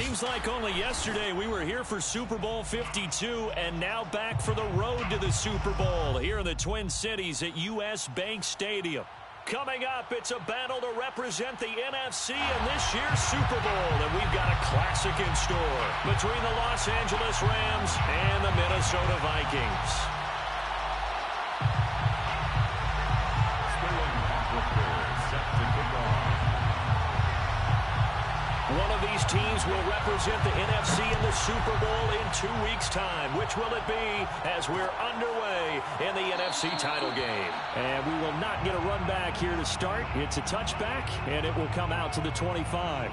Seems like only yesterday we were here for Super Bowl 52 and now back for the road to the Super Bowl here in the Twin Cities at U.S. Bank Stadium. Coming up, it's a battle to represent the NFC in this year's Super Bowl, and we've got a classic in store between the Los Angeles Rams and the Minnesota Vikings. One of these teams will represent the NFC in the Super Bowl in 2 weeks' time. Which will it be as we're underway in the NFC title game? And we will not get a run back here to start. It's a touchback, and it will come out to the 25.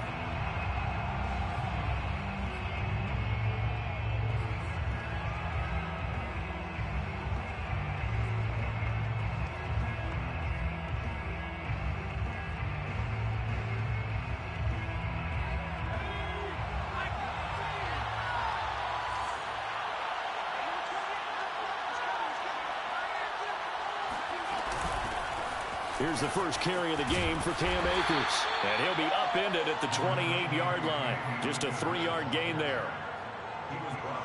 Here's the first carry of the game for Cam Akers. And he'll be upended at the 28-yard line. Just a 3-yard gain there.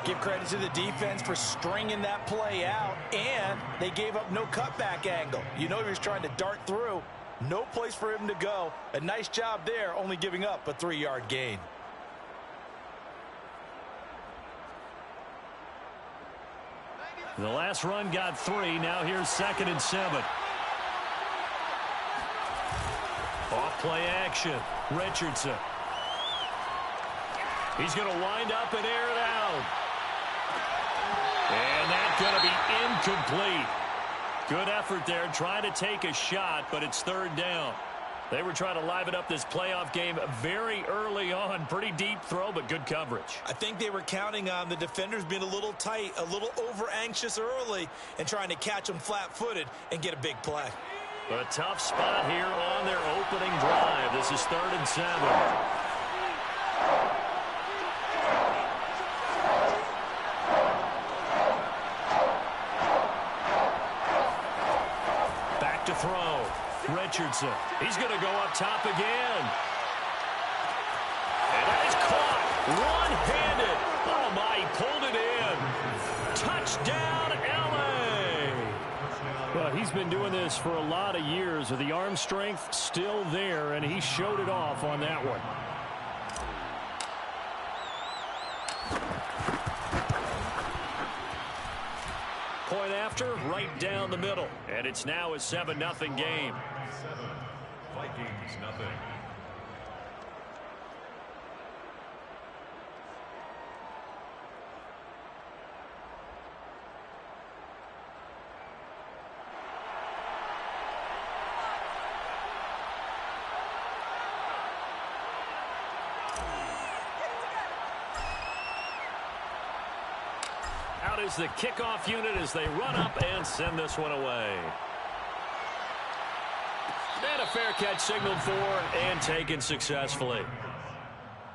Give credit to the defense for stringing that play out, and they gave up no cutback angle. You know he was trying to dart through. No place for him to go. A nice job there, only giving up a 3-yard gain. The last run got 3. Now here's 2nd and 7. Off-play action. Richardson. He's going to wind up and air it out. And that's going to be incomplete. Good effort there, trying to take a shot, but it's 3rd down. They were trying to liven up this playoff game very early on. Pretty deep throw, but good coverage. I think they were counting on the defenders being a little tight, a little over-anxious early, and trying to catch them flat-footed and get a big play. A tough spot here on their opening drive. This is 3rd and 7. Back to throw. Richardson. He's going to go up top again. And that is caught. One-handed. Oh, my. He pulled it in. Touchdown, LA. Well, he's been doing this for a lot of years with the arm strength still there, and he showed it off on that one. Point after, right down the middle. And it's now a 7-0 game. 7, Vikings nothing. Out is the kickoff unit as they run up and send this one away. And a fair catch signaled for and taken successfully.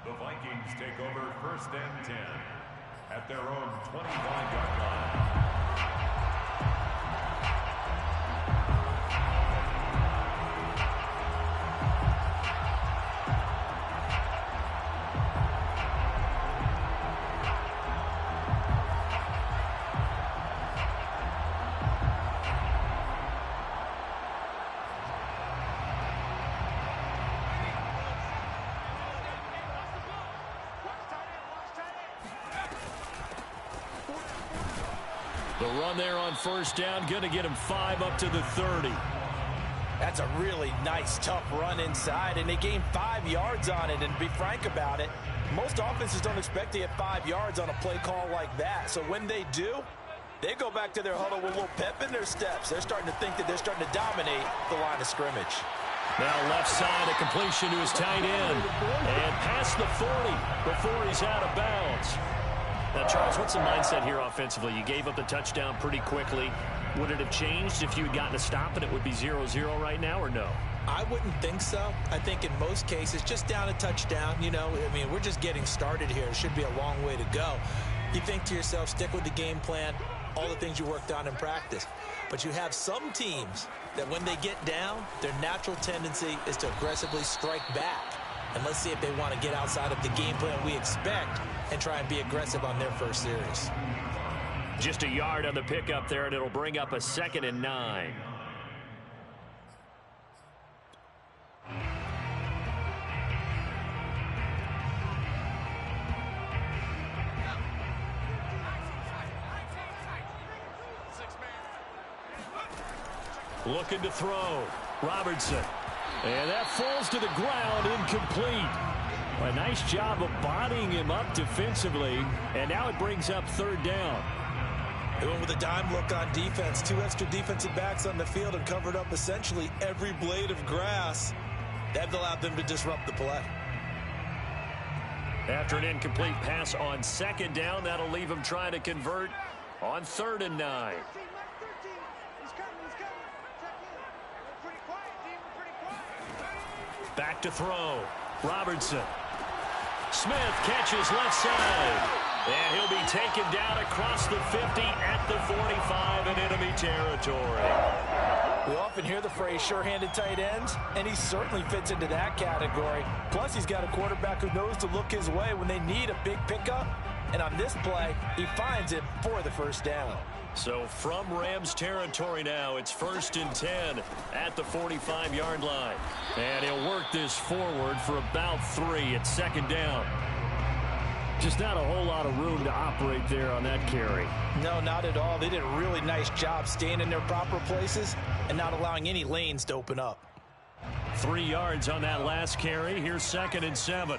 The Vikings take over 1st and 10 at their own 25-yard line. The run there on 1st down, going to get him 5 up to the 30. That's a really nice, tough run inside, and they gained 5 yards on it. And to be frank about it, most offenses don't expect to get 5 yards on a play call like that. So when they do, they go back to their huddle with a little pep in their steps. They're starting to think that they're starting to dominate the line of scrimmage. Now left side, a completion to his tight end. And past the 40 before he's out of bounds. Now, Charles, what's the mindset here offensively? You gave up the touchdown pretty quickly. Would it have changed if you had gotten a stop and it would be 0-0 right now, or no? I wouldn't think so. I think in most cases, just down a touchdown, you know, I mean, we're just getting started here. It should be a long way to go. You think to yourself, stick with the game plan, all the things you worked on in practice. But you have some teams that when they get down, their natural tendency is to aggressively strike back. And let's see if they want to get outside of the game plan we expect and try and be aggressive on their first series. Just a yard on the pickup there, and it'll bring up a 2nd and 9. Looking to throw. Robertson. And that falls to the ground, incomplete. A nice job of bodying him up defensively, and now it brings up 3rd down. They went with a dime look on defense. 2 extra defensive backs on the field and covered up essentially every blade of grass. That allowed them to disrupt the play. After an incomplete pass on 2nd down, that'll leave him trying to convert on 3rd and 9. Back to throw. Robertson. Smith catches left side. And he'll be taken down across the 50 at the 45 in enemy territory. We often hear the phrase sure-handed tight ends, and he certainly fits into that category. Plus, he's got a quarterback who knows to look his way when they need a big pickup. And on this play, he finds it for the 1st down. So from Rams territory now, it's 1st and 10 at the 45-yard line. And he'll work this forward for about 3 at 2nd down. Just not a whole lot of room to operate there on that carry. No, not at all. They did a really nice job staying in their proper places and not allowing any lanes to open up. 3 yards on that last carry. Here's 2nd and 7.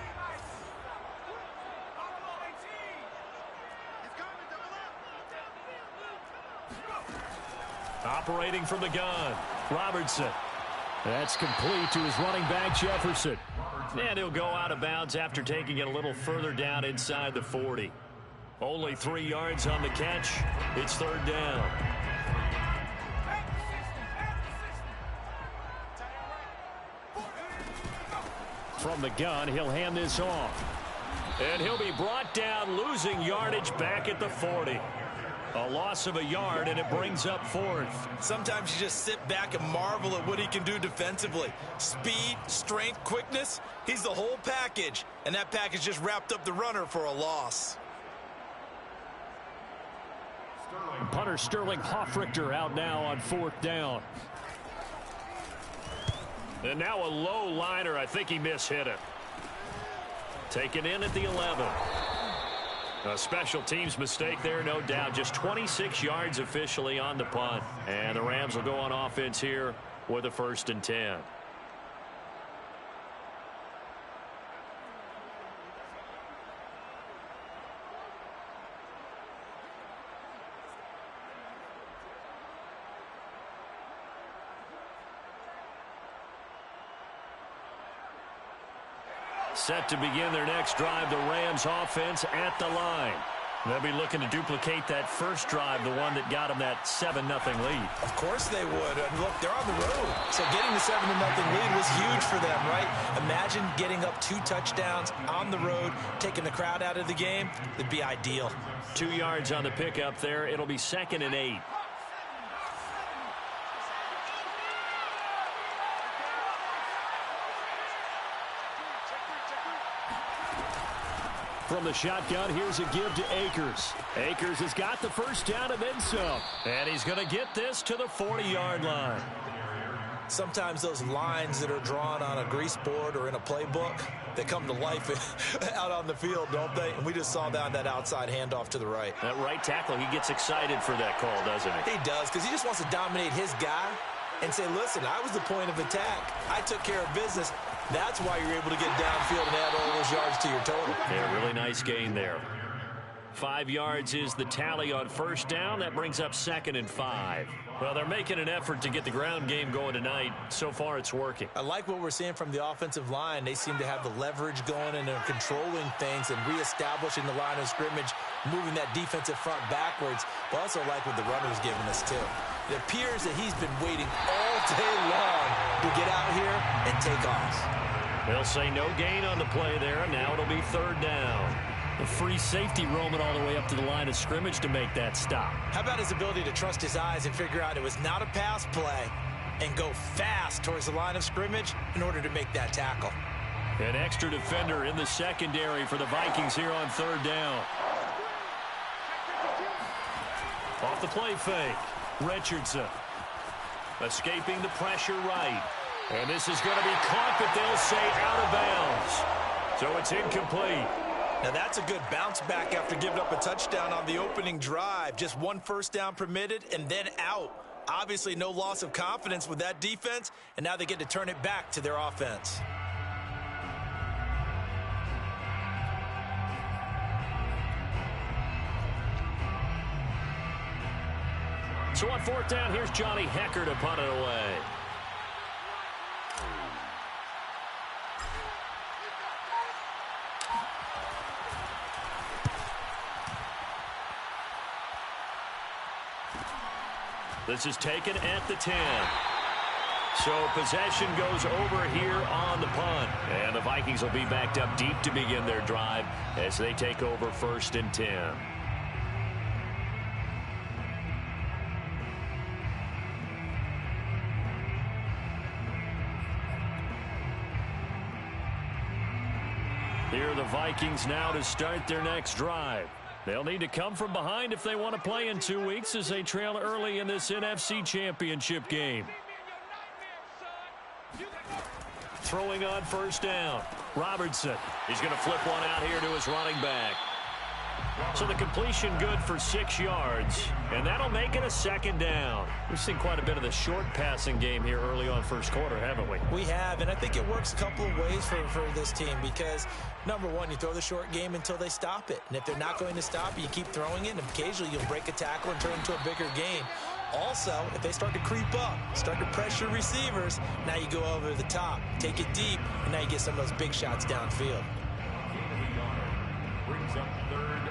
Operating from the gun, Robertson. That's complete to his running back, Jefferson. And he'll go out of bounds after taking it a little further down inside the 40. Only 3 yards on the catch. It's 3rd down. From the gun, he'll hand this off. And he'll be brought down, losing yardage back at the 40. A loss of a yard, and it brings up 4th. Sometimes you just sit back and marvel at what he can do defensively. Speed, strength, quickness, he's the whole package. And that package just wrapped up the runner for a loss. Punter Sterling Hoffrichter out now on 4th down. And now a low liner. I think he mishit it. Taken in at the 11. A special teams mistake there, no doubt. Just 26 yards officially on the punt. And the Rams will go on offense here with a 1st and 10. Set to begin their next drive, the Rams offense at the line. They'll be looking to duplicate that first drive, the one that got them that 7-0 lead. Of course they would. And look, they're on the road. So getting the 7-0 lead was huge for them, right? Imagine getting up 2 touchdowns on the road, taking the crowd out of the game. It'd be ideal. 2 yards on the pickup there. It'll be 2nd and 8. From the shotgun, here's a give to Akers. Akers has got the 1st down and then some. And he's going to get this to the 40-yard line. Sometimes those lines that are drawn on a grease board or in a playbook, they come to life out on the field, don't they? And we just saw that outside handoff to the right. That right tackle, he gets excited for that call, doesn't he? He does, because he just wants to dominate his guy and say, listen, I was the point of attack. I took care of business. That's why you're able to get downfield and add all those yards to your total. Yeah, really nice gain there. 5 yards is the tally on 1st down. That brings up 2nd and 5. Well, they're making an effort to get the ground game going tonight. So far, it's working. I like what we're seeing from the offensive line. They seem to have the leverage going and they're controlling things and reestablishing the line of scrimmage, moving that defensive front backwards. But also like what the runner's giving us, too. It appears that he's been waiting all day long to get out here and take off. They'll say no gain on the play there. Now it'll be 3rd down. A free safety roaming all the way up to the line of scrimmage to make that stop. How about his ability to trust his eyes and figure out it was not a pass play and go fast towards the line of scrimmage in order to make that tackle? An extra defender in the secondary for the Vikings here on third down. Off the play fake. Richardson escaping the pressure right. And this is going to be caught, but they'll say out of bounds. So it's incomplete. Now that's a good bounce back after giving up a touchdown on the opening drive. Just one first down permitted and then out. Obviously no loss of confidence with that defense, and now they get to turn it back to their offense. So on fourth down, here's Johnny Hecker to punt it away. This is taken at the 10. So possession goes over here on the punt. And the Vikings will be backed up deep to begin their drive as they take over first and 10. Here are the Vikings now to start their next drive. They'll need to come from behind if they want to play in 2 weeks as they trail early in this NFC Championship game. Throwing on first down. Robertson. He's going to flip one out here to his running back. So the completion good for 6 yards, and that'll make it a second down. We've seen quite a bit of the short passing game here early on first quarter, haven't we? We have, and I think it works a couple of ways for this team because, number one, you throw the short game until they stop it. And if they're not going to stop it, you keep throwing it, and occasionally you'll break a tackle and turn it into a bigger game. Also, if they start to creep up, start to pressure receivers, now you go over the top, take it deep, and now you get some of those big shots downfield. Brings up 3rd and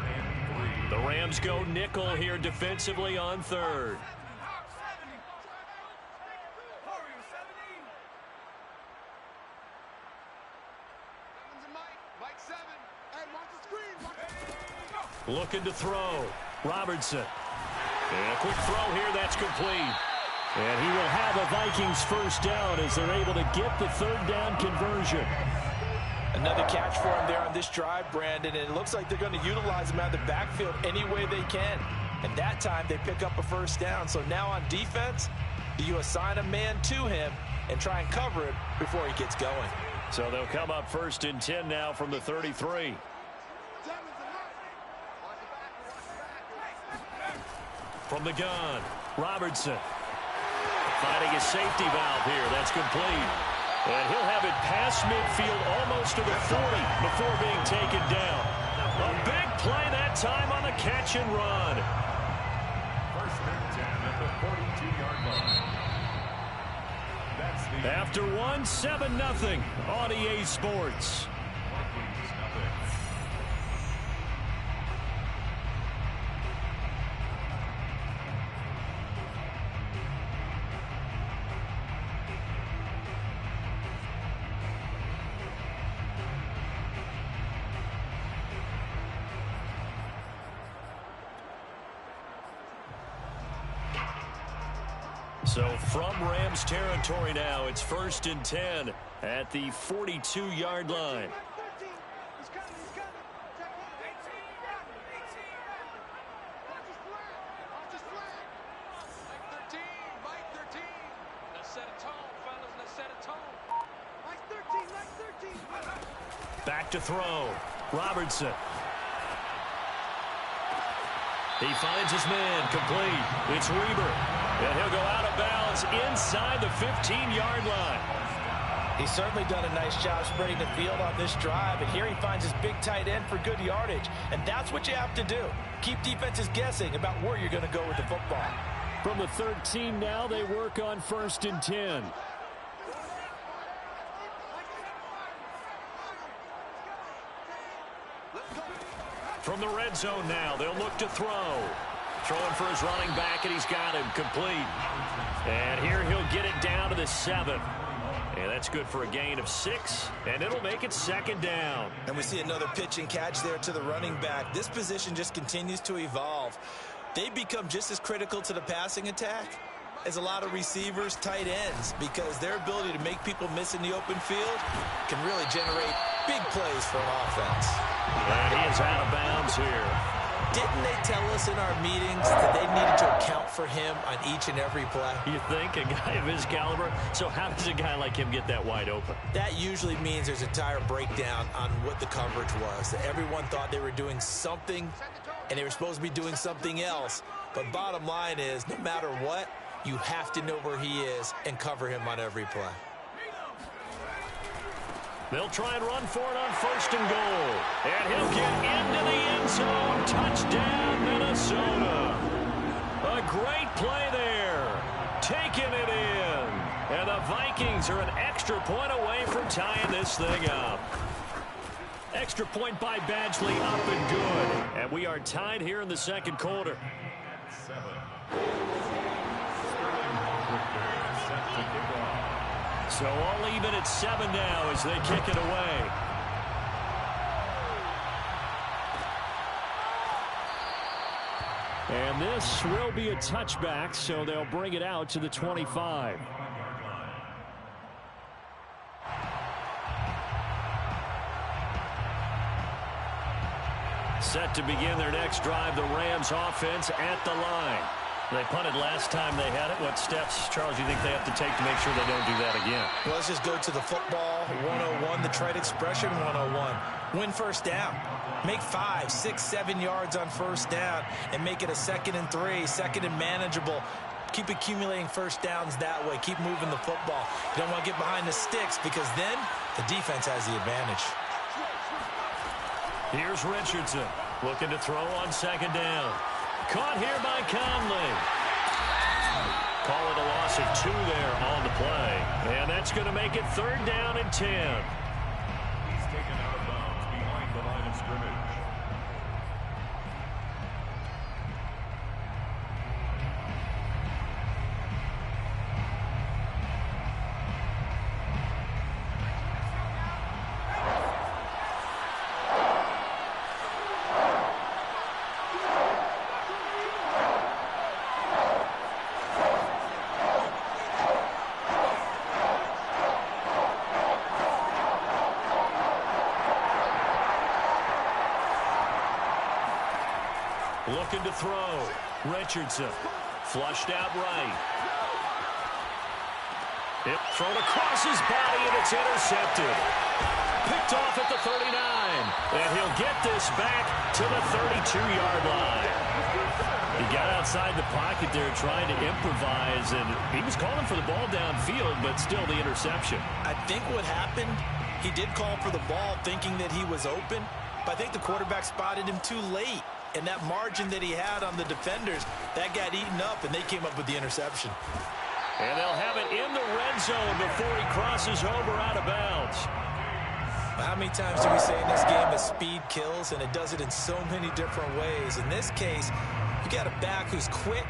3. The Rams go nickel here defensively on third. Looking to throw. Robertson. And a quick throw here, that's complete. And he will have a Vikings first down as they're able to get the third down conversion. Another catch for him there on this drive, Brandon, and it looks like they're going to utilize him out of the backfield any way they can. And that time they pick up a first down. So now on defense, do you assign a man to him and try and cover it before he gets going? So they'll come up first and 10 now from the 33. From the gun, Robertson. Finding a safety valve here. That's complete. And he'll have it past midfield almost to the 40 before being taken down. A big play that time on the catch and run. First and 10 at the 42-yard line. That's the After one, 7-0 on EA Sports. Vikings nothing. So from Rams territory now, it's first and 10 at the 42-yard line. Back to throw. Robertson. He finds his man, complete. It's Weber. And he'll go out of bounds inside the 15-yard line. He's certainly done a nice job spreading the field on this drive, and here he finds his big tight end for good yardage. And that's what you have to do. Keep defenses guessing about where you're going to go with the football. From the 13 now, they work on first and 10. From the red zone now, they'll look to throw. Throwing for his running back, and he's got him complete. And here he'll get it down to the 7. And that's good for a gain of 6, and it'll make it second down. And we see another pitch and catch there to the running back. This position just continues to evolve. They become just as critical to the passing attack is a lot of receivers, tight ends, because their ability to make people miss in the open field can really generate big plays for an offense. And he is out of bounds here. Didn't they tell us in our meetings that they needed to account for him on each and every play? You think? A guy of his caliber? So how does a guy like him get that wide open? That usually means there's a entire breakdown on what the coverage was. That everyone thought they were doing something, and they were supposed to be doing something else. But bottom line is, no matter what, you have to know where he is and cover him on every play. They'll try and run for it on 1st and goal. And he'll get into the end zone. Touchdown, Minnesota. A great play there. Taking it in. And the Vikings are an extra point away from tying this thing up. Extra point by Badgley, up and good. And we are tied here in the second quarter. 7. Set to kick off. So all even at 7 now as they kick it away. And this will be a touchback, so they'll bring it out to the 25. Set to begin their next drive, the Rams offense at the line. They punted last time they had it. What steps, Charles, you think they have to take to make sure they don't do that again? Well, let's just go to the football 101, the trade expression 101. Win first down. Make 5, 6, 7 yards on first down and make it a 2nd and 3, 2nd and manageable. Keep accumulating first downs that way. Keep moving the football. You don't want to get behind the sticks because then the defense has the advantage. Here's Richardson looking to throw on 2nd down. Caught here by Conley. Call it a loss of 2 there on the play. And that's going to make it 3rd down and 10. He's taken out of bounds behind the line of scrimmage. Looking to throw. Richardson. Flushed out right. Thrown across his body, and it's intercepted. Picked off at the 39. And he'll get this back to the 32-yard line. He got outside the pocket there trying to improvise, and he was calling for the ball downfield, but still the interception. I think what happened, he did call for the ball thinking that he was open, but I think the quarterback spotted him too late. And that margin that he had on the defenders, that got eaten up, and they came up with the interception. And they'll have it in the red zone before he crosses over out of bounds. How many times do we say in this game that speed kills, and it does it in so many different ways? In this case, you got a back who's quick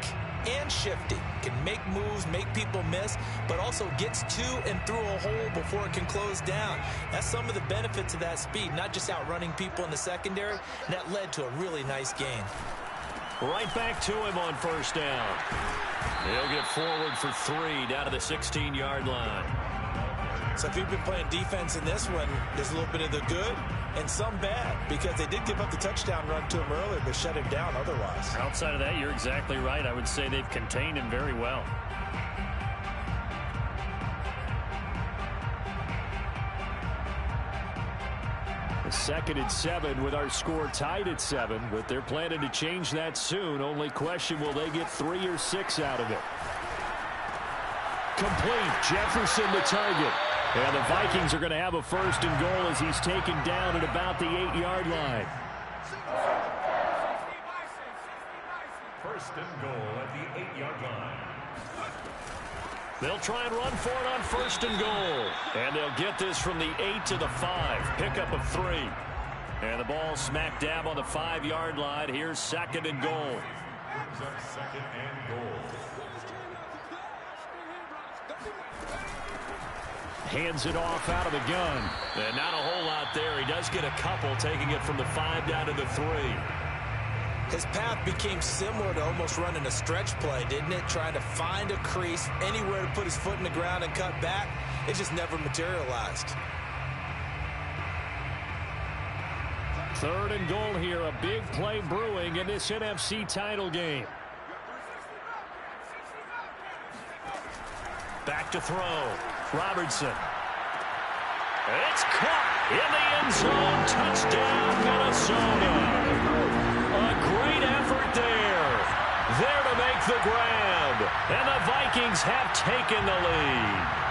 and shifty, can make moves, make people miss, but also gets to and through a hole before it can close down. That's some of the benefits of that speed, not just outrunning people in the secondary, and that led to a really nice gain. Right back to him on 1st down. He'll get forward for 3 down to the 16-yard line. So if you've been playing defense in this one, there's a little bit of the good and some bad, because they did give up the touchdown run to him earlier, but shut him down otherwise. Outside of that, you're exactly right. I would say they've contained him very well. The 2nd and 7 with our score tied at 7, but they're planning to change that soon. Only question, will they get 3 or 6 out of it? Complete. Jefferson the target. And the Vikings are going to have a 1st and goal as he's taken down at about the 8-yard line. 1st and goal at the 8-yard line. They'll try and run for it on 1st and goal. And they'll get this from the 8 to the 5. Pickup of 3. And the ball smack dab on the 5-yard line. Here's 2nd and goal. Brings up 2nd and goal. Hands it off out of the gun. And not a whole lot there. He does get a couple, taking it from the 5 down to the 3. His path became similar to almost running a stretch play, didn't it? Trying to find a crease, anywhere to put his foot in the ground and cut back. It just never materialized. 3rd and goal here. A big play brewing in this NFC title game. Back to throw. Robertson. It's caught in the end zone. Touchdown, Minnesota. A great effort there. There to make the grab. And the Vikings have taken the lead.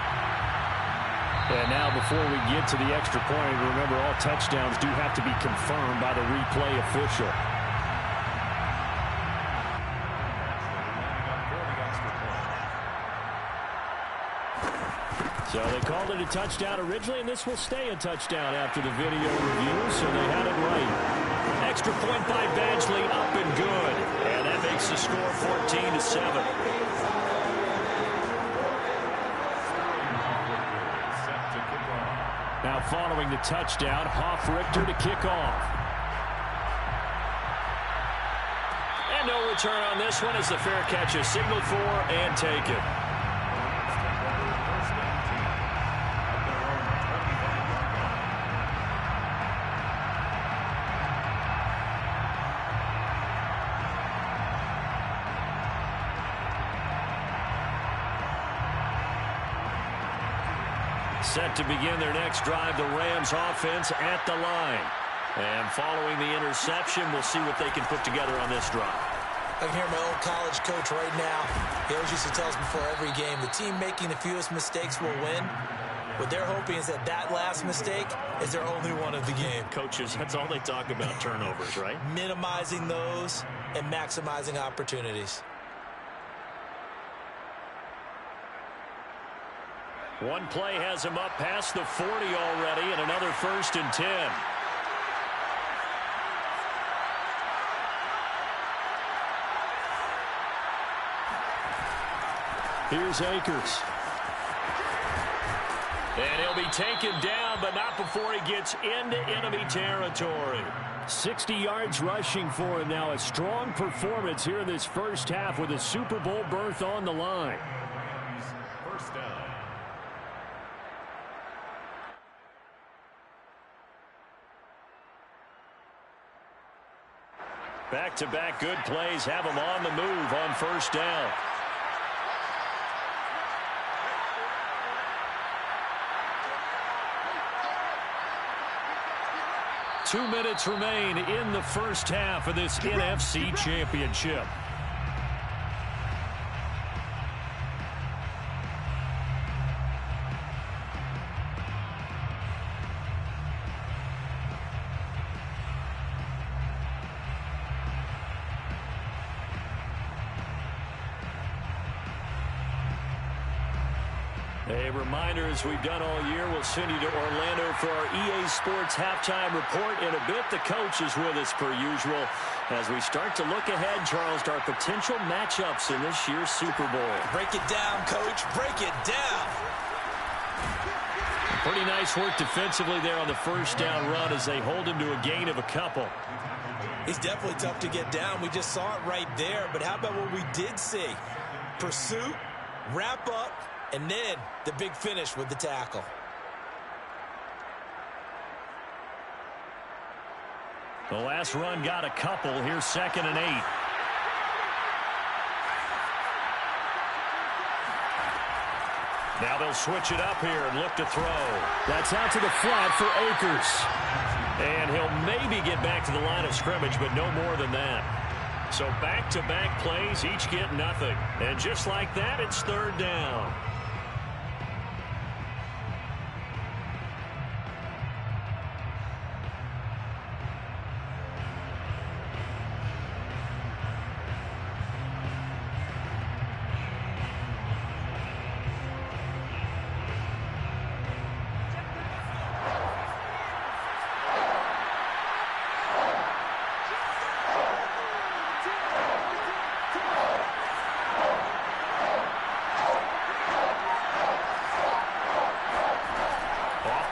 And now before we get to the extra point, remember all touchdowns do have to be confirmed by the replay official. So they called it a touchdown originally, and this will stay a touchdown after the video review, so they had it right. Extra point by Badgley, up and good. And that makes the score 14-7. Now following the touchdown, Hoff-Richter to kick off. And no return on this one as the fair catch is signaled for and taken. Set to begin their next drive, the Rams offense at the line. And following the interception, we'll see what they can put together on this drive. I can hear my old college coach right now. He always used to tell us before every game, the team making the fewest mistakes will win. What they're hoping is that that last mistake is their only one of the game. Coaches, that's all they talk about, turnovers, right? Minimizing those and maximizing opportunities. One play has him up past the 40 already, and another 1st and 10. Here's Akers. And he'll be taken down, but not before he gets into enemy territory. 60 yards rushing for him now. A strong performance here in this first half with a Super Bowl berth on the line. First down. Back-to-back good plays have him on the move on 1st down. Two minutes remain in the first half of this NFC Championship. A reminder, as we've done all year, we'll send you to Orlando for our EA Sports halftime report in a bit. The coach is with us per usual as we start to look ahead, Charles, to our potential matchups in this year's Super Bowl. Break it down, Coach. Break it down. Pretty nice work defensively there on the 1st down run as they hold him to a gain of a couple. He's definitely tough to get down. We just saw it right there. But how about what we did see? Pursuit, wrap up, and then the big finish with the tackle. The last run got a couple. Here's 2nd and 8. Now they'll switch it up here and look to throw. That's out to the flat for Akers. And he'll maybe get back to the line of scrimmage, but no more than that. So back-to-back plays, each get nothing. And just like that, it's 3rd down.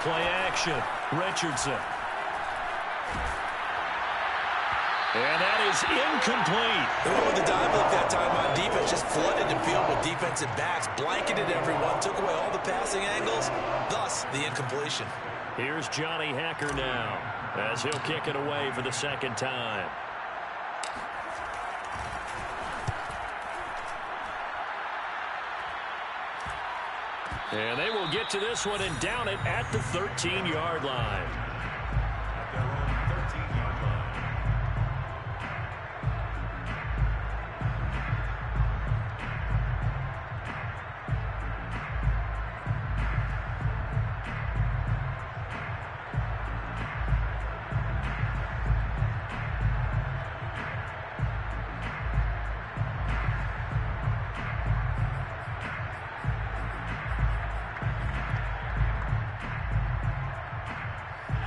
Play action. Richardson. And that is incomplete. They went with the dive look that time on defense, just flooded the field with defensive backs, blanketed everyone, took away all the passing angles, thus the incompletion. Here's Johnny Hacker now, as he'll kick it away for the second time. And they will get to this one and down it at the 13-yard line. At their own 13-yard line.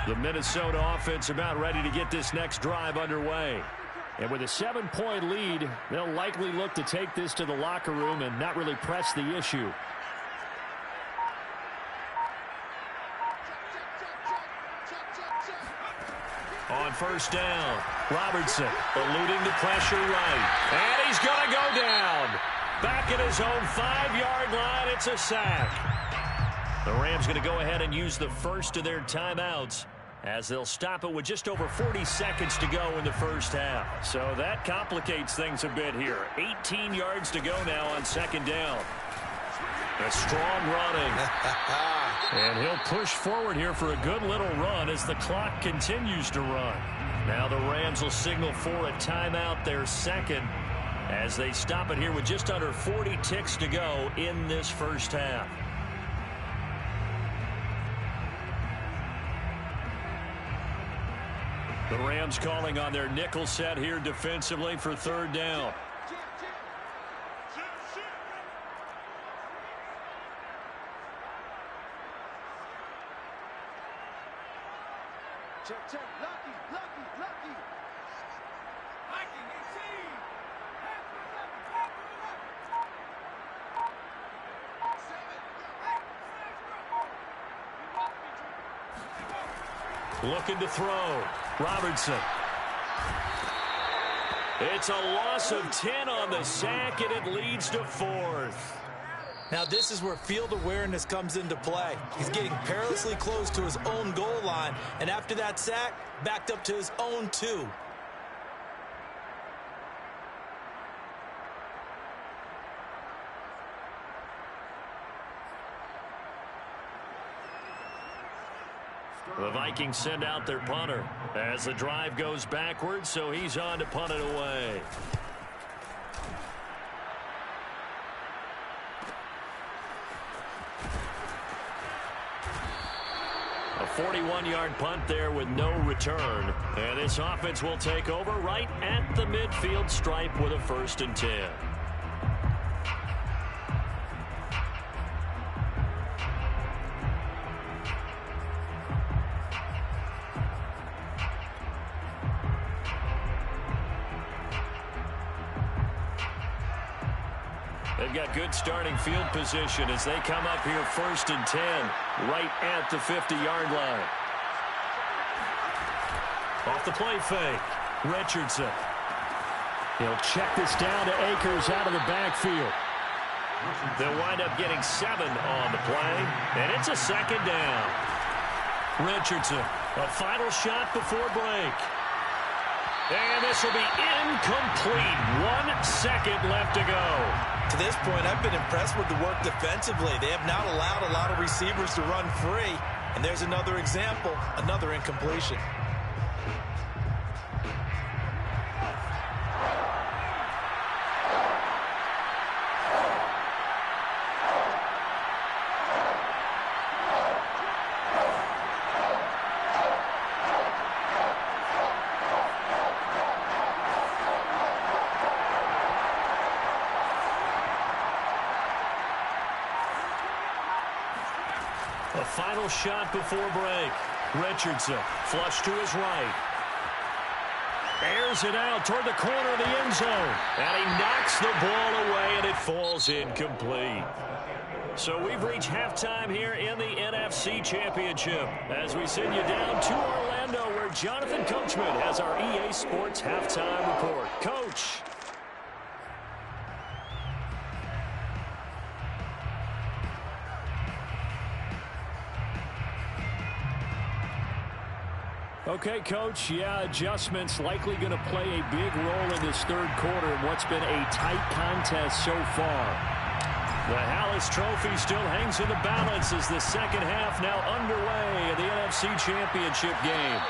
The Minnesota offense about ready to get this next drive underway. And with a 7-point lead, they'll likely look to take this to the locker room and not really press the issue. On first down, Robertson eluding the pressure right. And he's going to go down. Back at his own 5-yard line, it's a sack. The Rams going to go ahead and use the first of their timeouts, as they'll stop it with just over 40 seconds to go in the first half. So that complicates things a bit here. 18 yards to go now on second down. A strong running. And he'll push forward here for a good little run as the clock continues to run. Now the Rams will signal for a timeout, their second, as they stop it here with just under 40 ticks to go in this first half. The Rams calling on their nickel set here defensively for third down. Check, lucky. Viking 18. Looking to throw. Robertson. It's a loss of 10 on the sack, and it leads to fourth. Now this is where field awareness comes into play. He's getting perilously close to his own goal line, and after that sack, backed up to his own 2. The Vikings send out their punter as the drive goes backwards, so he's on to punt it away. A 41-yard punt there with no return. And this offense will take over right at the midfield stripe with a 1st and 10. They've got good starting field position as they come up here 1st and 10 right at the 50-yard line. Off the play fake, Richardson. He'll check this down to Akers out of the backfield. They'll wind up getting 7 on the play, and it's a second down. Richardson, a final shot before break. And this will be incomplete. 1 second left to go. To this point, I've been impressed with the work defensively. They have not allowed a lot of receivers to run free. And there's another example, another incompletion. A final shot before break. Richardson, flush to his right. Airs it out toward the corner of the end zone. And he knocks the ball away, and it falls incomplete. So we've reached halftime here in the NFC Championship as we send you down to Orlando, where Jonathan Coachman has our EA Sports halftime report. Coach. Okay, Coach, yeah, adjustments likely going to play a big role in this third quarter in what's been a tight contest so far. The Hallis Trophy still hangs in the balance as the second half now underway in the NFC Championship game.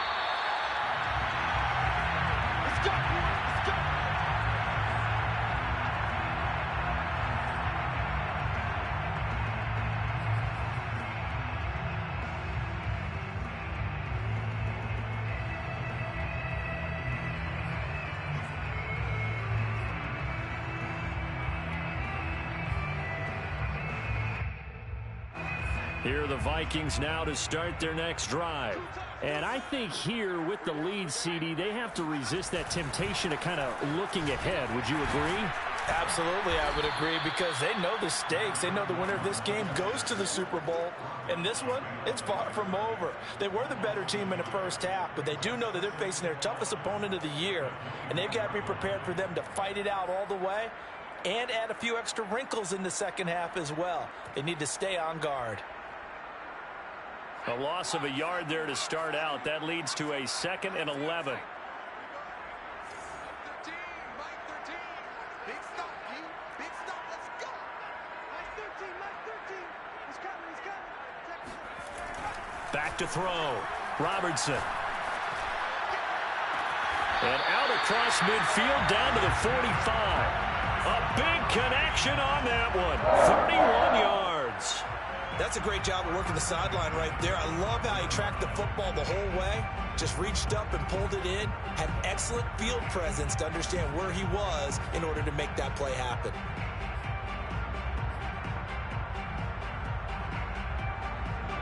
Let's go, boys. Let's go. Here are the Vikings now to start their next drive. And I think here with the lead, CD, they have to resist that temptation of kind of looking ahead. Would you agree? Absolutely, I would agree, because they know the stakes. They know the winner of this game goes to the Super Bowl. And this one, it's far from over. They were the better team in the first half, but they do know that they're facing their toughest opponent of the year. And they've got to be prepared for them to fight it out all the way and add a few extra wrinkles in the second half as well. They need to stay on guard. A loss of a yard there to start out. That leads to a 2nd and 11. Mike 13. Big stop, G. Big stop. Let's go. Mike 13. Mike 13. He's coming. He's coming. Back to throw. Robertson. And out across midfield down to the 45. A big connection on that one. 31 yards. That's a great job of working the sideline right there. I love how he tracked the football the whole way. Just reached up and pulled it in. Had excellent field presence to understand where he was in order to make that play happen.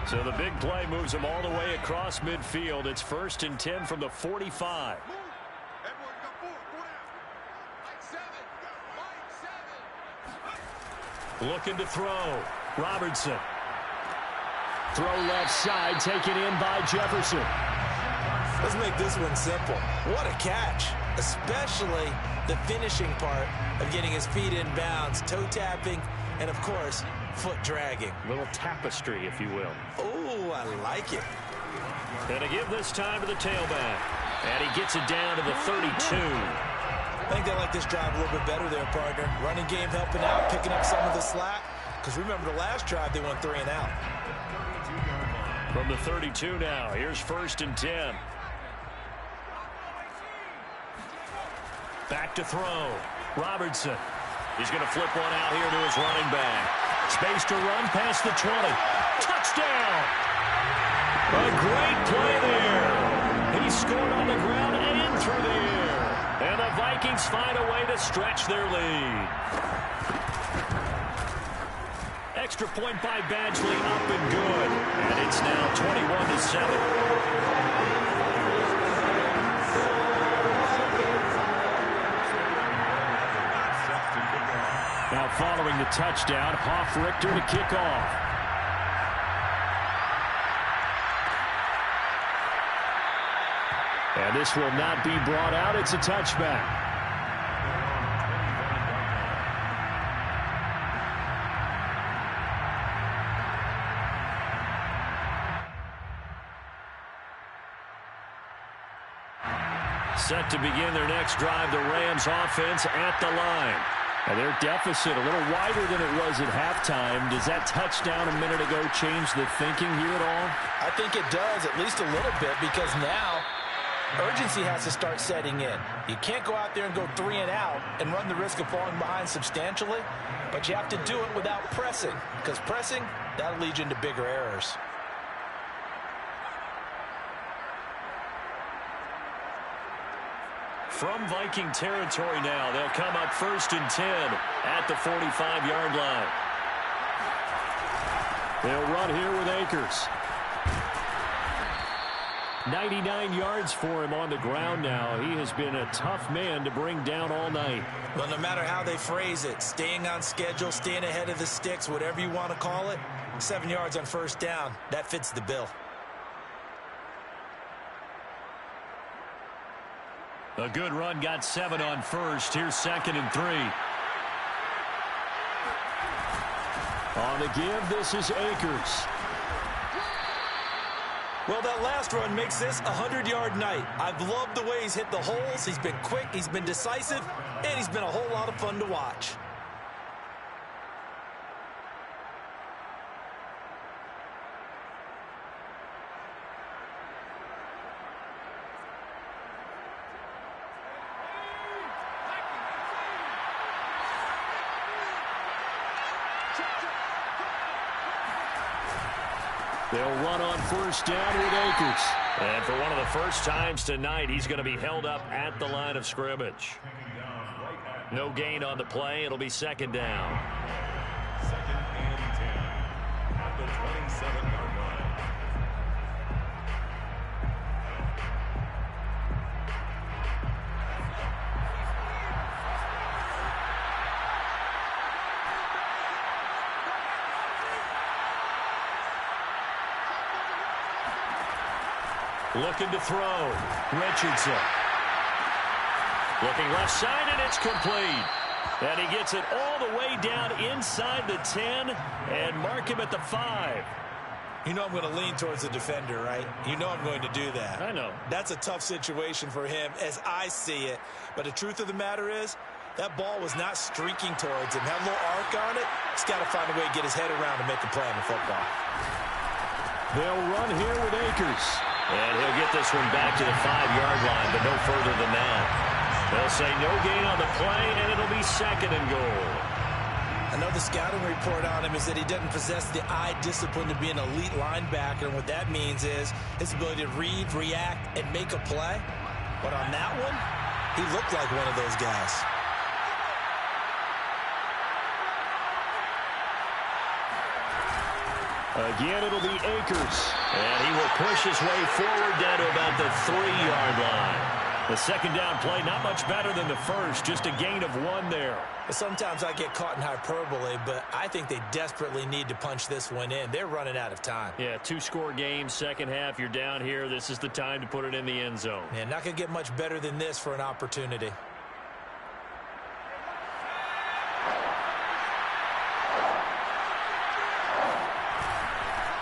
So the big play moves him all the way across midfield. It's 1st and 10 from the 45. Everyone come forward. Go down. Mike 7. Mike 7. Looking to throw. Robertson. Throw left side, taken in by Jefferson. Let's make this one simple. What a catch, especially the finishing part of getting his feet in bounds, toe tapping, and of course, foot dragging. Little tapestry, if you will. Oh, I like it. And to give this time to the tailback. And he gets it down to the 32. I think they like this drive a little bit better there, partner. Running game helping out, picking up some of the slack. Because remember, the last drive, they went 3 and out. From the 32 now, here's 1st and 10. Back to throw. Robertson. He's going to flip one out here to his running back. Space to run past the 20. Touchdown! A great play there. He scored on the ground and through the air. And the Vikings find a way to stretch their lead. Extra point by Badgley, up and good. And it's now 21-7. Now following the touchdown, Hoff-Richter to kick off. And this will not be brought out. It's a touchback. Set to begin their next drive, the Rams offense at the line. And their deficit a little wider than it was at halftime. Does that touchdown a minute ago change the thinking here at all? I think it does, at least a little bit, because now urgency has to start setting in. You can't go out there and go 3 and out and run the risk of falling behind substantially, but you have to do it without pressing, because pressing, that'll lead you into bigger errors. From Viking territory now, they'll come up 1st and 10 at the 45-yard line. They'll run here with Akers. 99 yards for him on the ground now. He has been a tough man to bring down all night. Well, no matter how they phrase it, staying on schedule, staying ahead of the sticks, whatever you want to call it, 7 yards on first down, that fits the bill. A good run got 7 on first. Here's 2nd and 3. On the give, this is Akers. Well, that last run makes this a 100-yard night. I've loved the way he's hit the holes. He's been quick, he's been decisive, and he's been a whole lot of fun to watch. They'll run on first down with Akers. And for one of the first times tonight, he's going to be held up at the line of scrimmage. No gain on the play. It'll be 2nd down. 2nd and 10 at the 27-yard line. Looking to throw. Richardson. Looking left side, and it's complete. And he gets it all the way down inside the 10 and mark him at the 5. You know I'm going to lean towards the defender, right? You know I'm going to do that. I know. That's a tough situation for him as I see it. But the truth of the matter is, that ball was not streaking towards him. Had a little arc on it. He's got to find a way to get his head around to make a play on the football. They'll run here with Akers. And he'll get this one back to the 5-yard line, but no further than that. They'll say no gain on the play, and it'll be 2nd and goal. Another scouting report on him is that he doesn't possess the eye discipline to be an elite linebacker. And what that means is his ability to read, react, and make a play. But on that one, he looked like one of those guys. Again, it'll be Akers. And he will push his way forward down to about the 3-yard line. The 2nd down play, not much better than the first, just a gain of 1 there. Sometimes I get caught in hyperbole, but I think they desperately need to punch this one in. They're running out of time. Yeah, 2-score game, second half, you're down here. This is the time to put it in the end zone. Yeah, not going to get much better than this for an opportunity.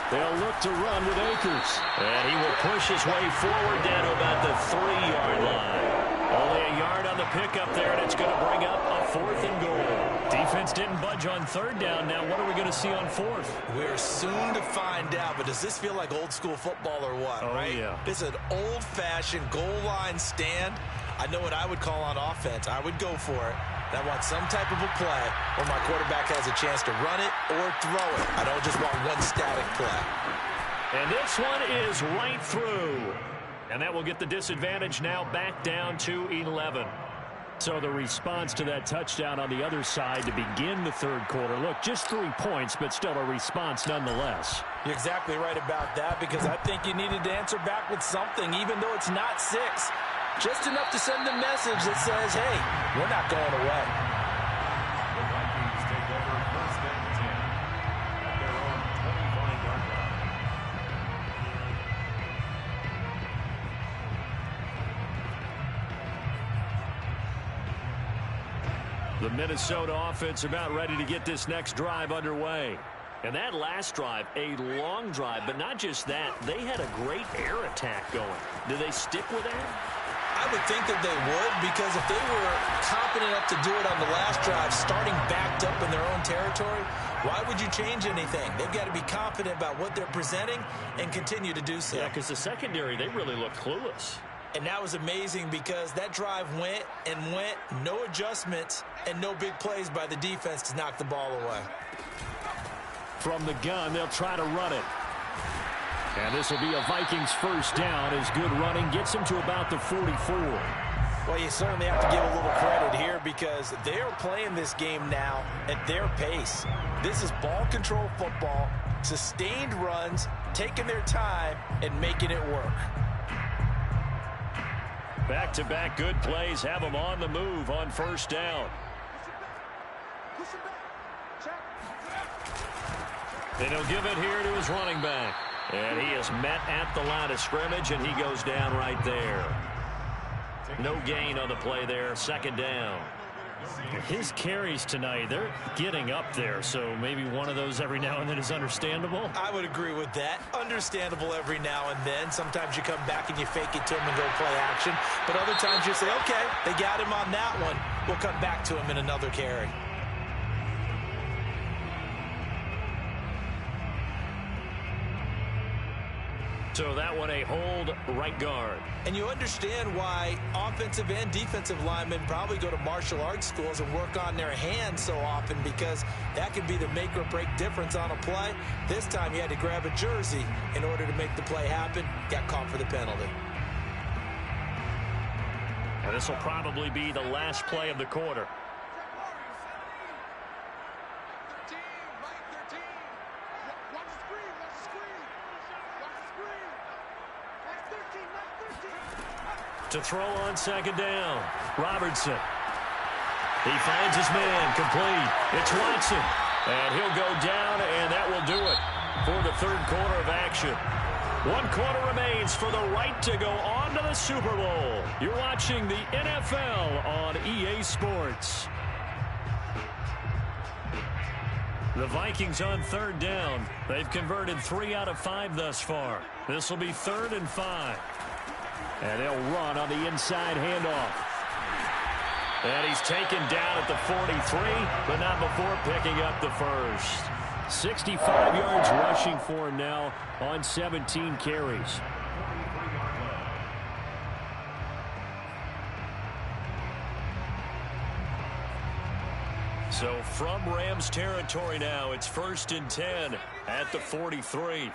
They'll look to run with Akers. And he will push his way forward down to about the 3-yard line. Only a yard on the pickup there, and it's going to bring up a 4th and goal. Defense didn't budge on 3rd down. Now what are we going to see on 4th? We're soon to find out, but does this feel like old school football or what, right? Yeah. This is an old-fashioned goal line stand. I know what I would call on offense. I would go for it. I want some type of a play where my quarterback has a chance to run it or throw it. I don't just want one static play. And this one is right through. And that will get the disadvantage now back down to 11. So the response to that touchdown on the other side to begin the 3rd quarter. Look, just 3 points, but still a response nonetheless. You're exactly right about that, because I think you needed to answer back with something, even though it's not 6. Just enough to send a message that says, hey, we're not going away. The Vikings take over 1st and 10 at their own 25-yard line. The Minnesota offense about ready to get this next drive underway. And that last drive, a long drive, but not just that. They had a great air attack going. Do they stick with that? I would think that they would, because if they were confident enough to do it on the last drive, starting backed up in their own territory, why would you change anything? They've got to be confident about what they're presenting and continue to do so. Yeah, because the secondary, they really look clueless. And that was amazing, because that drive went and went, no adjustments, and no big plays by the defense to knock the ball away. From the gun, they'll try to run it. And this will be a Vikings 1st down as good running gets them to about the 44. Well, you certainly have to give a little credit here, because they're playing this game now at their pace. This is ball control football, sustained runs, taking their time, and making it work. Back-to-back good plays have him on the move on first down. Push it back. Check. And he'll give it here to his running back. And he is met at the line of scrimmage, and he goes down right there. No gain on the play there. Second down. His carries tonight, they're getting up there, so maybe one of those every now and then is understandable. I would agree with that. Understandable every now and then. Sometimes you come back and you fake it to him and go play action. But other times you say, okay, they got him on that one. We'll come back to him in another carry. So that one a hold right guard. And you understand why offensive and defensive linemen probably go to martial arts schools and work on their hands so often, because that could be the make or break difference on a play. This time he had to grab a jersey in order to make the play happen. Got caught for the penalty. And this will probably be the last play of the quarter. 13, right 13. Watch the screen, watch the screen. Watch the screen. Right 13, right 13. To throw on second down. Robertson. He finds his man, complete. It's Watson. And he'll go down, and that will do it for the third quarter of action. 1 quarter remains for the right to go on to the Super Bowl. You're watching the NFL on EA Sports. The Vikings on third down. They've converted 3 out of 5 thus far. This will be 3rd and 5. And they'll run on the inside handoff. And he's taken down at the 43, but not before picking up the first. 65 yards rushing for him now on 17 carries. So from Rams territory now, it's 1st and 10 at the 43.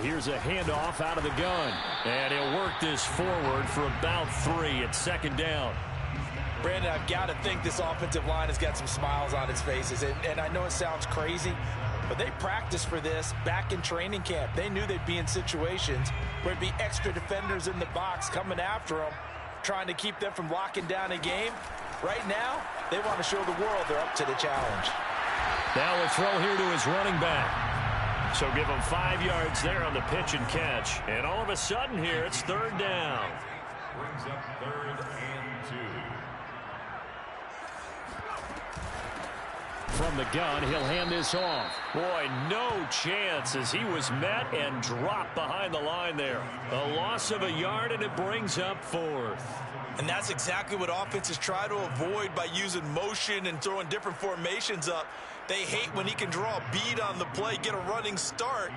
Here's a handoff out of the gun. And he'll work this forward for about 3 at 2nd down. Brandon, I've got to think this offensive line has got some smiles on its faces. And I know it sounds crazy, but they practiced for this back in training camp. They knew they'd be in situations where it'd be extra defenders in the box coming after them, trying to keep them from locking down a game. Right now, they want to show the world they're up to the challenge. Now a throw here to his running back. So give him 5 yards there on the pitch and catch. And all of a sudden here, it's 3rd down. Brings up 3rd and 2. From the gun, he'll hand this off. Boy, no chance as he was met and dropped behind the line there. A loss of a yard, and it brings up 4th. And that's exactly what offenses try to avoid by using motion and throwing different formations up. They hate when he can draw a bead on the play, get a running start,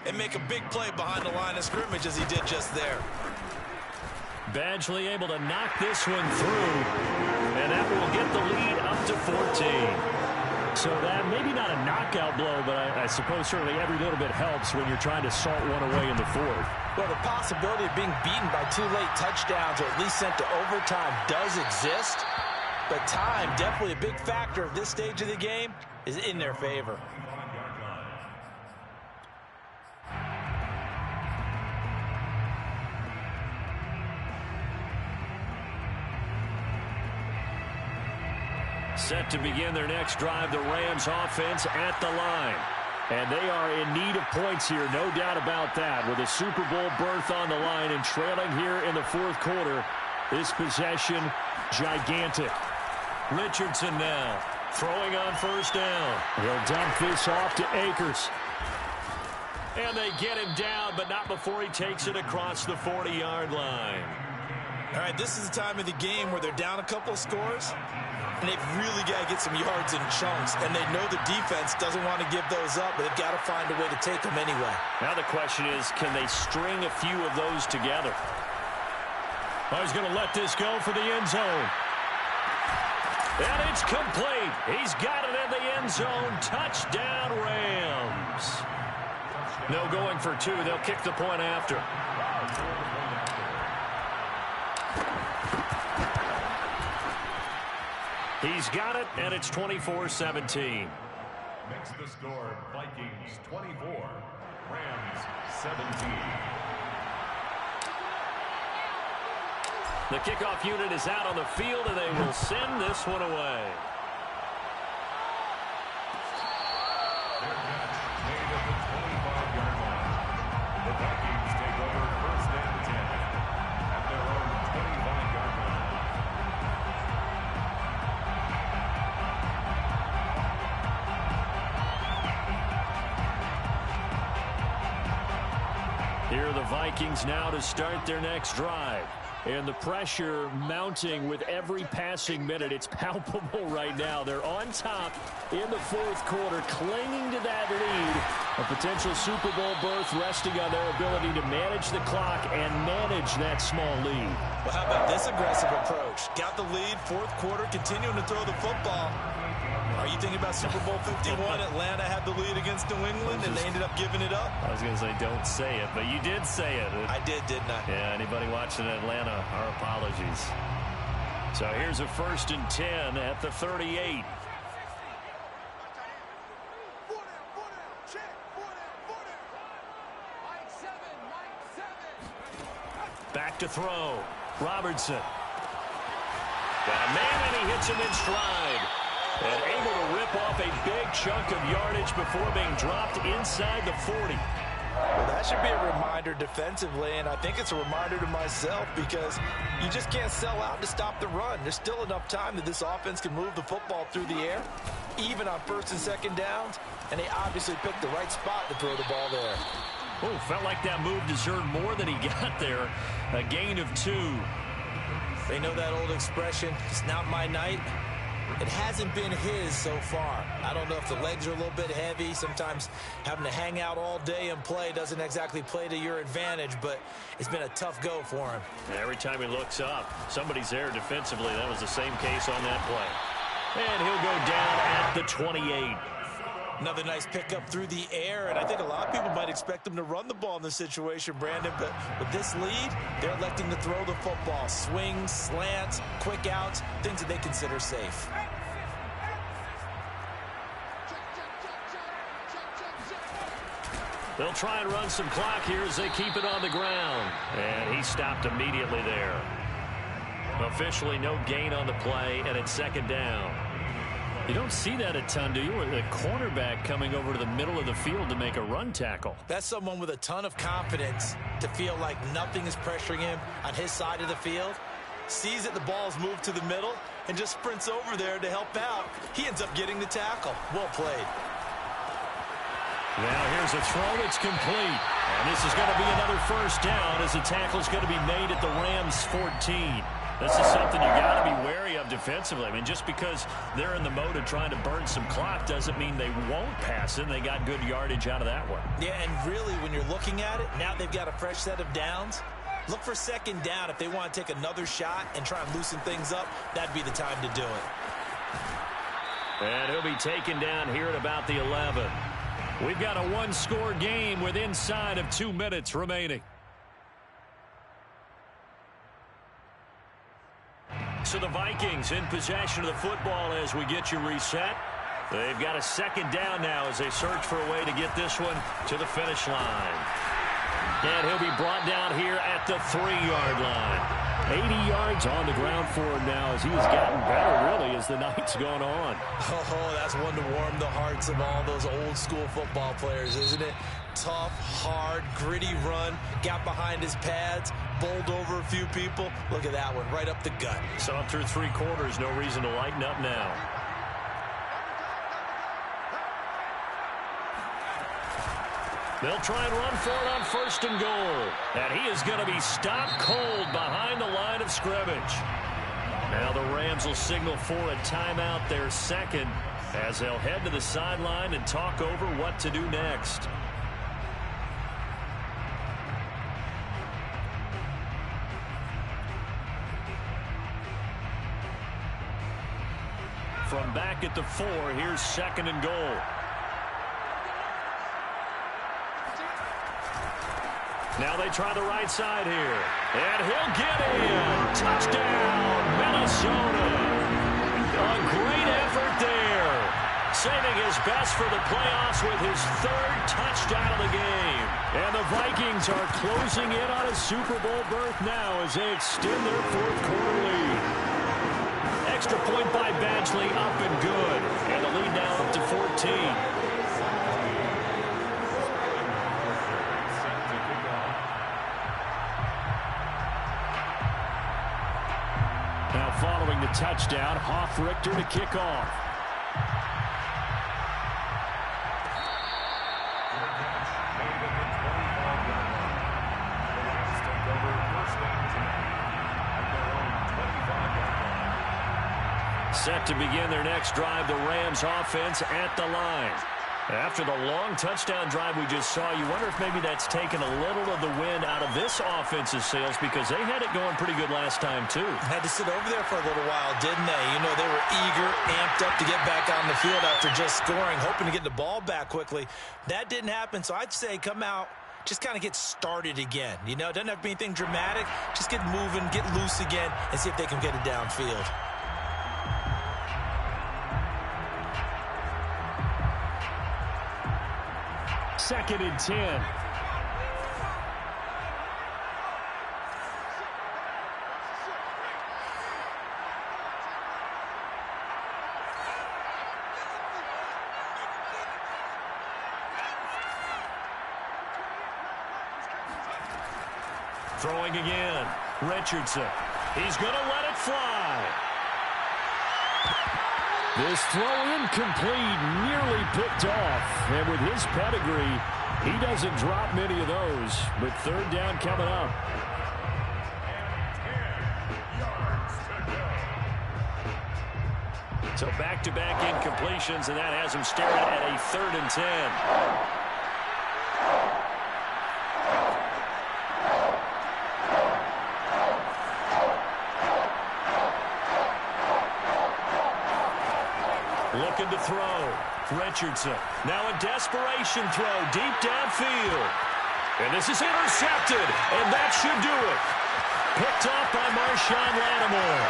and make a big play behind the line of scrimmage as he did just there. Badgley able to knock this one through, and that will get the lead up to 14. So that maybe not a knockout blow, but I suppose certainly every little bit helps when you're trying to salt one away in the 4th. Well, the possibility of being beaten by 2 late touchdowns or at least sent to overtime does exist, but time, definitely a big factor of this stage of the game, is in their favor. Set to begin their next drive, the Rams offense at the line. And they are in need of points here, no doubt about that. With a Super Bowl berth on the line and trailing here in the 4th quarter, this possession gigantic. Richardson now throwing on 1st down. He'll dump this off to Akers. And they get him down, but not before he takes it across the 40-yard line. All right, this is the time of the game where they're down a couple of scores, and they've really got to get some yards in chunks, and they know the defense doesn't want to give those up, but they've got to find a way to take them anyway. Now the question is, can they string a few of those together? Oh, he's going to let this go for the end zone. And it's complete. He's got it in the end zone. Touchdown, Rams. No going for 2. They'll kick the point after. He's got it, and it's 24-17. Makes the score Vikings 24, Rams 17. The kickoff unit is out on the field, and they will send this one away. Their catch made at the 25-yard line. The Vikings take over 1st and 10 at their own 25-yard line. Here are the Vikings now to start their next drive. And the pressure mounting with every passing minute. It's palpable right now. They're on top in the 4th quarter, clinging to that lead. A potential Super Bowl berth resting on their ability to manage the clock and manage that small lead. Well, how about this aggressive approach? Got the lead, 4th quarter, continuing to throw the football. Are you thinking about Super Bowl 51? Atlanta had the lead against New England, and they ended up giving it up? I was going to say, don't say it, but you did say it. I did, didn't I? Yeah, anybody watching Atlanta, our apologies. So here's a 1st and 10 at the 38. Back to throw. Robertson. Got a man, and he hits him in stride. And able to rip off a big chunk of yardage before being dropped inside the 40. Well, that should be a reminder defensively, and I think it's a reminder to myself because you just can't sell out to stop the run. There's still enough time that this offense can move the football through the air, even on 1st and 2nd downs, and they obviously picked the right spot to throw the ball there. Oh, felt like that move deserved more than he got there. A gain of 2. They know that old expression, it's not my night. It hasn't been his so far. I don't know if the legs are a little bit heavy. Sometimes having to hang out all day and play doesn't exactly play to your advantage, but it's been a tough go for him. And every time he looks up, somebody's there defensively. That was the same case on that play. And he'll go down at the 28. Another nice pickup through the air, and I think a lot of people might expect him to run the ball in this situation, Brandon, but with this lead, they're electing to throw the football. Swings, slants, quick outs, things that they consider safe. They'll try and run some clock here as they keep it on the ground. And he stopped immediately there. Officially no gain on the play, and it's 2nd down. You don't see that a ton, do you? The cornerback coming over to the middle of the field to make a run tackle. That's someone with a ton of confidence to feel like nothing is pressuring him on his side of the field. Sees that the ball's moved to the middle and just sprints over there to help out. He ends up getting the tackle. Well played. Now here's a throw that's complete. And this is going to be another 1st down as the tackle's going to be made at the Rams 14. This is something you got to be wary of defensively. I mean, just because they're in the mode of trying to burn some clock doesn't mean they won't pass it. They got good yardage out of that one. Yeah, and really, when you're looking at it, now they've got a fresh set of downs. Look for 2nd down. If they want to take another shot and try and loosen things up, that'd be the time to do it. And he'll be taken down here at about the 11. We've got a 1-score game with inside of 2 minutes remaining. So the Vikings in possession of the football as we get you reset. They've got a 2nd down now as they search for a way to get this one to the finish line. And he'll be brought down here at the 3-yard line. 80 yards on the ground for him now as he has gotten better, really, as the night's gone on. Oh, that's one to warm the hearts of all those old-school football players, isn't it? Tough, hard, gritty run, got behind his pads, bowled over a few people. Look at that one, right up the gut. So up through 3 quarters, no reason to lighten up now. They'll try and run for it on 1st and goal. And he is going to be stopped cold behind the line of scrimmage. Now the Rams will signal for a timeout, their 2nd, as they'll head to the sideline and talk over what to do next. From back at the 4, here's 2nd and goal. Now they try the right side here. And he'll get in. Touchdown, Minnesota. A great effort there. saving his best for the playoffs with his 3rd touchdown of the game. And the Vikings are closing in on a Super Bowl berth now as they extend their 4th quarter lead. Extra point by Badgley, up and good. And the lead now up to 14. Now following the touchdown, Hoff-Richter to kick off. Set to begin their next drive, the Rams offense at the line. After the long touchdown drive we just saw, you wonder if maybe that's taken a little of the wind out of this offense's sails because they had it going pretty good last time, too. Had to sit over there for a little while, didn't they? You know, they were eager, amped up to get back on the field after just scoring, hoping to get the ball back quickly. That didn't happen, so I'd say come out, just kind of get started again. You know, it doesn't have to be anything dramatic. Just get moving, get loose again, and see if they can get it downfield. Second and 10. Throwing again. Richardson. He's going to let it fly. This throw incomplete, nearly picked off. And with his pedigree, he doesn't drop many of those. But 3rd down coming up. So back-to-back incompletions, and that has him staring at a 3rd and 10. Looking to throw. Richardson. Now a desperation throw deep downfield. And this is intercepted. And that should do it. Picked off by Marshawn Lattimore.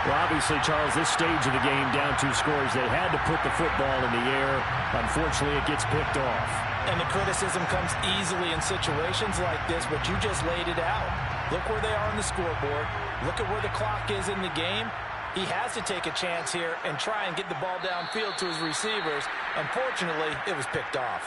Well, obviously, Charles, this stage of the game, down 2 scores, they had to put the football in the air. Unfortunately, it gets picked off. And the criticism comes easily in situations like this, but you just laid it out. Look where they are on the scoreboard. Look at where the clock is in the game. He has to take a chance here and try and get the ball downfield to his receivers. Unfortunately, it was picked off.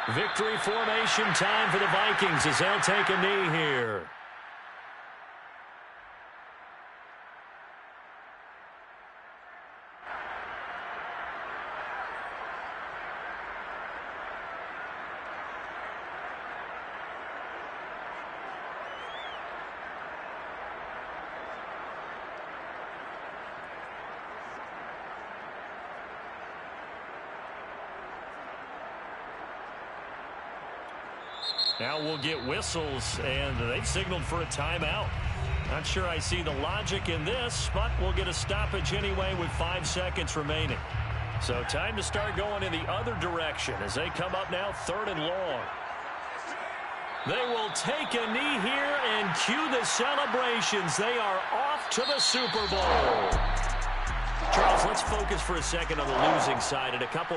Victory formation time for the Vikings as they'll take a knee here. Now we'll get whistles, and they've signaled for a timeout. Not sure I see the logic in this, but we'll get a stoppage anyway with 5 seconds remaining. So time to start going in the other direction as they come up now 3rd and long. They will take a knee here and cue the celebrations. They are off to the Super Bowl. Charles, let's focus for a second on the losing side. And a couple